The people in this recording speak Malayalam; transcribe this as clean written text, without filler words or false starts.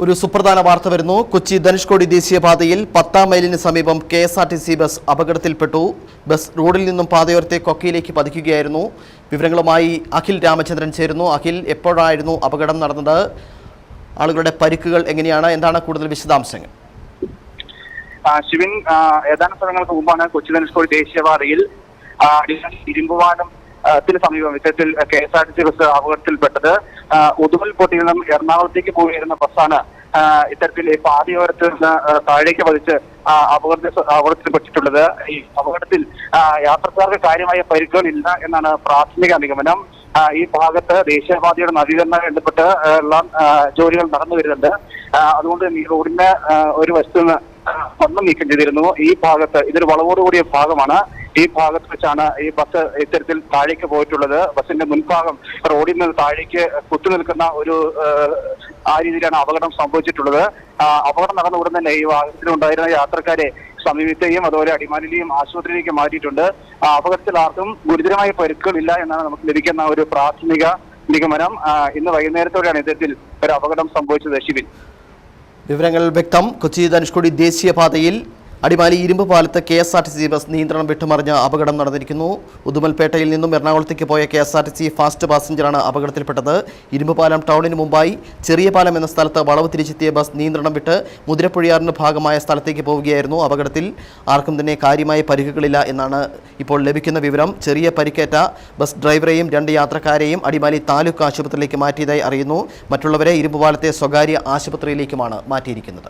ഒരു സുപ്രധാന വാർത്ത വരുന്നു. കൊച്ചി ധനുഷ്കോടി ദേശീയപാതയിൽ 10-ാം മൈലിന് സമീപം KSRTC ബസ് അപകടത്തിൽപ്പെട്ടു. ബസ് റോഡിൽ നിന്നും പാതയോരത്തെ കൊക്കയിലേക്ക് പതിക്കുകയായിരുന്നു. വിവരങ്ങളുമായി അഖിൽ രാമചന്ദ്രൻ ചേരുന്നു. അഖിൽ, എപ്പോഴായിരുന്നു അപകടം നടന്നത്? ആളുകളുടെ പരിക്കുകൾ എങ്ങനെയാണ്? എന്താണ് കൂടുതൽ വിശദാംശങ്ങൾ? ശിവൻ, ഏതാനും സമയങ്ങൾക്ക് മുമ്പാണ് കൊച്ചി ധനുഷ്കോടി ദേശീയപാതയിൽ ഇരുമ്പുപാലം സമീപം ഇത്തരത്തിൽ KSRTC ബസ് അപകടത്തിൽപ്പെട്ടത്. ഉദുമൽപേട്ടയിൽ നിന്നും എറണാകുളത്തേക്ക് പോയിരുന്ന ബസ്സാണ് ഇത്തരത്തിൽ പാതയോരത്ത് നിന്ന് താഴേക്ക് പതിച്ച് അപകടത്തിൽപ്പെട്ടിട്ടുള്ളത്. ഈ അപകടത്തിൽ യാത്രക്കാർക്ക് കാര്യമായ പരിക്കുകൾ ഇല്ല എന്നാണ് പ്രാഥമിക നിഗമനം. ഈ ഭാഗത്ത് ദേശീയപാതയുടെ നവീകരണവുമായി ബന്ധപ്പെട്ട് എല്ലാം ജോലികൾ നടന്നു വരുന്നുണ്ട്. അതുകൊണ്ട് ഈ റോഡിന്റെ ഒരു വശത്ത് നിന്ന് മണ്ണ് നീക്കം ചെയ്തിരുന്നു. ഈ ഭാഗത്ത് ഇതൊരു വളവോടുകൂടിയ ഭാഗമാണ്. ഈ ഭാഗത്ത് വെച്ചാണ് ഈ ബസ് ഇത്തരത്തിൽ താഴേക്ക് പോയിട്ടുള്ളത്. ബസിന്റെ മുൻഭാഗം റോഡിൽ നിന്ന് താഴേക്ക് കുത്തുനിൽക്കുന്ന ആ രീതിയിലാണ് അപകടം സംഭവിച്ചിട്ടുള്ളത്. അപകടം നടന്ന ഉടൻ തന്നെ ഈ വാഹനത്തിലുണ്ടായിരുന്ന യാത്രക്കാരെ സമീപത്തെയും അതുപോലെ അടിമാലിയിലെയും ആശുപത്രിയിലേക്ക് മാറ്റിയിട്ടുണ്ട്. അപകടത്തിൽ ആർക്കും ഗുരുതരമായ പരിക്കുകളില്ല എന്നാണ് നമുക്ക് ലഭിക്കുന്ന ഒരു പ്രാഥമിക നിഗമനം. ഇന്ന് വൈകുന്നേരത്തോടെയാണ് ഇത്തരത്തിൽ ഒരു അപകടം സംഭവിച്ചത്. ശിവിൻ, വിവരങ്ങൾ വ്യക്തം. കൊച്ചി ധനുഷ്കോടി ദേശീയപാതയിൽ അടിമാലി ഇരുമ്പ് പാലത്ത് KSRTC ബസ് നിയന്ത്രണം വിട്ടുമറിഞ്ഞ അപകടം നടന്നിരിക്കുന്നു. ഉദുമൽപേട്ടയിൽ നിന്നും എറണാകുളത്തേക്ക് പോയ KSRTC ഫാസ്റ്റ് പാസഞ്ചറാണ് അപകടത്തിൽപ്പെട്ടത്. ഇരുമ്പുപാലം ടൗണിന് മുമ്പായി ചെറിയ പാലം എന്ന സ്ഥലത്ത് വളവ് തിരിച്ചെത്തിയ ബസ് നിയന്ത്രണം വിട്ട് മുതിരപ്പുഴയാറിന് ഭാഗമായ സ്ഥലത്തേക്ക് പോവുകയായിരുന്നു. അപകടത്തിൽ ആർക്കും തന്നെ കാര്യമായ പരിക്കുകളില്ല എന്നാണ് ഇപ്പോൾ ലഭിക്കുന്ന വിവരം. ചെറിയ പരിക്കേറ്റ ബസ് ഡ്രൈവറെയും 2 യാത്രക്കാരെയും അടിമാലി താലൂക്ക് ആശുപത്രിയിലേക്ക് മാറ്റിയതായി അറിയുന്നു. മറ്റുള്ളവരെ ഇരുമ്പുപാലത്തെ സ്വകാര്യ ആശുപത്രിയിലേക്കുമാണ് മാറ്റിയിരിക്കുന്നത്.